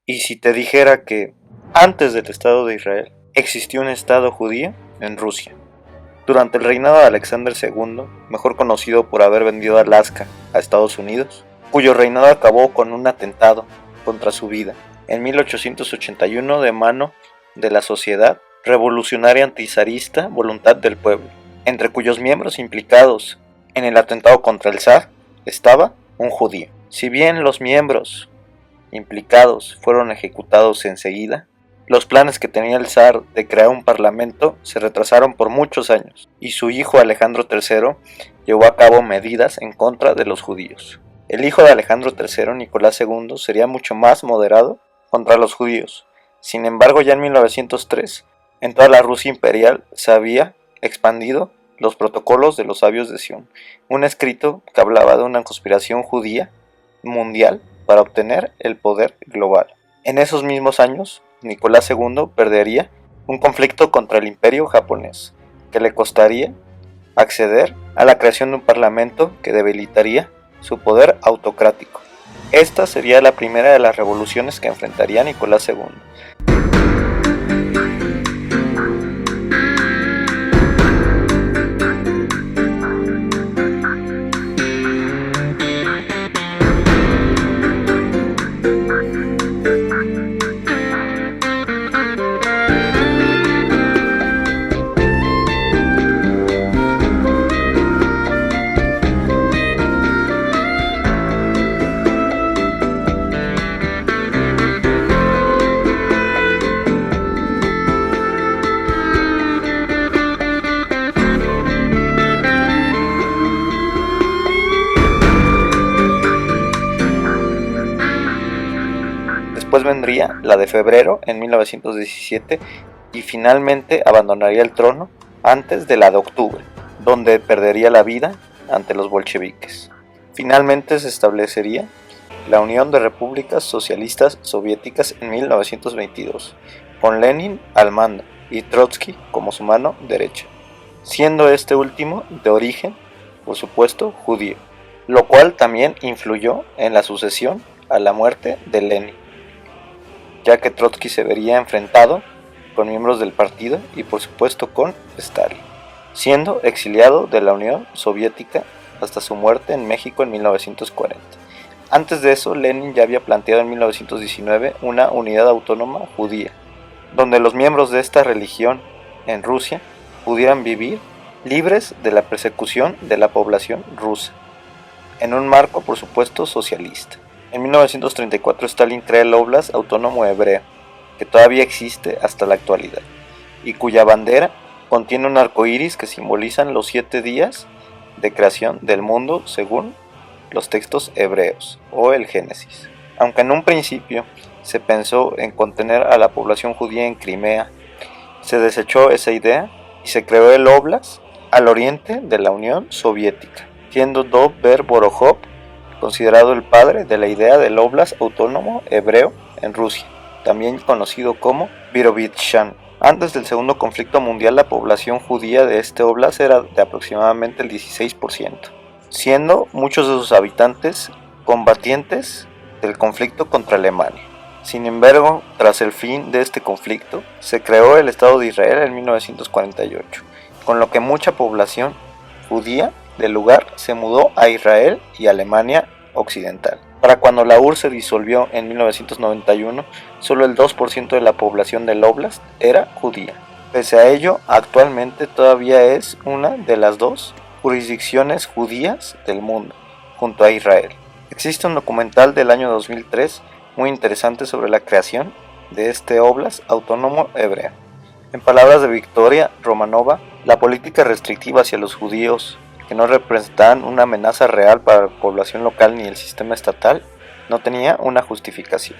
¿Y si te dijera que antes del Estado de Israel existió un Estado judío en Rusia? Durante el reinado de Alexander II, mejor conocido por haber vendido Alaska a Estados Unidos, cuyo reinado acabó con un atentado contra su vida en 1881 de mano de la Sociedad Revolucionaria Antizarista Voluntad del Pueblo, entre cuyos miembros implicados en el atentado contra el zar estaba un judío. Si bien los miembros implicados fueron ejecutados enseguida, los planes que tenía el zar de crear un parlamento se retrasaron por muchos años, y su hijo Alejandro III llevó a cabo medidas en contra de los judíos. El hijo de Alejandro III, Nicolás II, sería mucho más moderado contra los judíos. Sin embargo, ya en 1903, en toda la Rusia imperial se había expandido los protocolos de los sabios de Sion, un escrito que hablaba de una conspiración judía mundial para obtener el poder global. En esos mismos años, Nicolás II perdería un conflicto contra el imperio japonés, que le costaría acceder a la creación de un parlamento que debilitaría su poder autocrático. Esta sería la primera de las revoluciones que enfrentaría Nicolás II. Después vendría la de febrero en 1917 y finalmente abandonaría el trono antes de la de octubre, donde perdería la vida ante los bolcheviques. Finalmente se establecería la Unión de Repúblicas Socialistas Soviéticas en 1922, con Lenin al mando y Trotsky como su mano derecha, siendo este último de origen, por supuesto, judío, lo cual también influyó en la sucesión a la muerte de Lenin, ya que Trotsky se vería enfrentado con miembros del partido y por supuesto con Stalin, siendo exiliado de la Unión Soviética hasta su muerte en México en 1940. Antes de eso, Lenin ya había planteado en 1919 una unidad autónoma judía, donde los miembros de esta religión en Rusia pudieran vivir libres de la persecución de la población rusa, en un marco por supuesto socialista. En 1934 Stalin crea el Óblast Autónomo Hebreo, que todavía existe hasta la actualidad, y cuya bandera contiene un arco iris que simbolizan los 7 días de creación del mundo según los textos hebreos o el Génesis. Aunque en un principio se pensó en contener a la población judía en Crimea, se desechó esa idea y se creó el Óblast al oriente de la Unión Soviética, siendo Dov Ver-Borojov considerado el padre de la idea del Óblast Autónomo Hebreo en Rusia, también conocido como Birobidzhan. Antes del segundo conflicto mundial, la población judía de este óblast era de aproximadamente el 16%, siendo muchos de sus habitantes combatientes del conflicto contra Alemania. Sin embargo, tras el fin de este conflicto, se creó el Estado de Israel en 1948, con lo que mucha población judía del lugar se mudó a Israel y Alemania Occidental. Para cuando la URSS se disolvió en 1991, solo el 2% de la población del óblast era judía. Pese a ello, actualmente todavía es una de las 2 jurisdicciones judías del mundo, junto a Israel. Existe un documental del año 2003 muy interesante sobre la creación de este óblast autónomo hebreo. En palabras de Victoria Romanova, la política restrictiva hacia los judíos, que no representaban una amenaza real para la población local ni el sistema estatal, no tenía una justificación,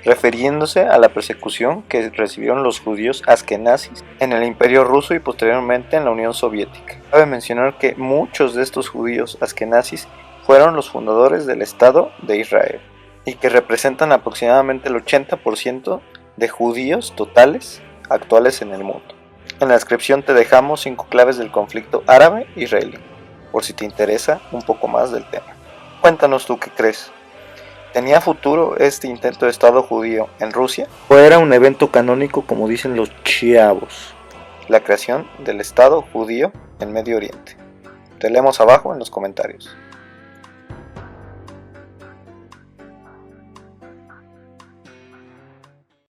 refiriéndose a la persecución que recibieron los judíos askenazis en el Imperio Ruso y posteriormente en la Unión Soviética. Cabe mencionar que muchos de estos judíos askenazis fueron los fundadores del Estado de Israel y que representan aproximadamente el 80% de judíos totales actuales en el mundo. En la descripción te dejamos 5 claves del conflicto árabe-israelí, por si te interesa un poco más del tema. Cuéntanos tú qué crees. ¿Tenía futuro este intento de Estado judío en Rusia? ¿O era un evento canónico como dicen los chavos? La creación del Estado judío en Medio Oriente. Te leemos abajo en los comentarios.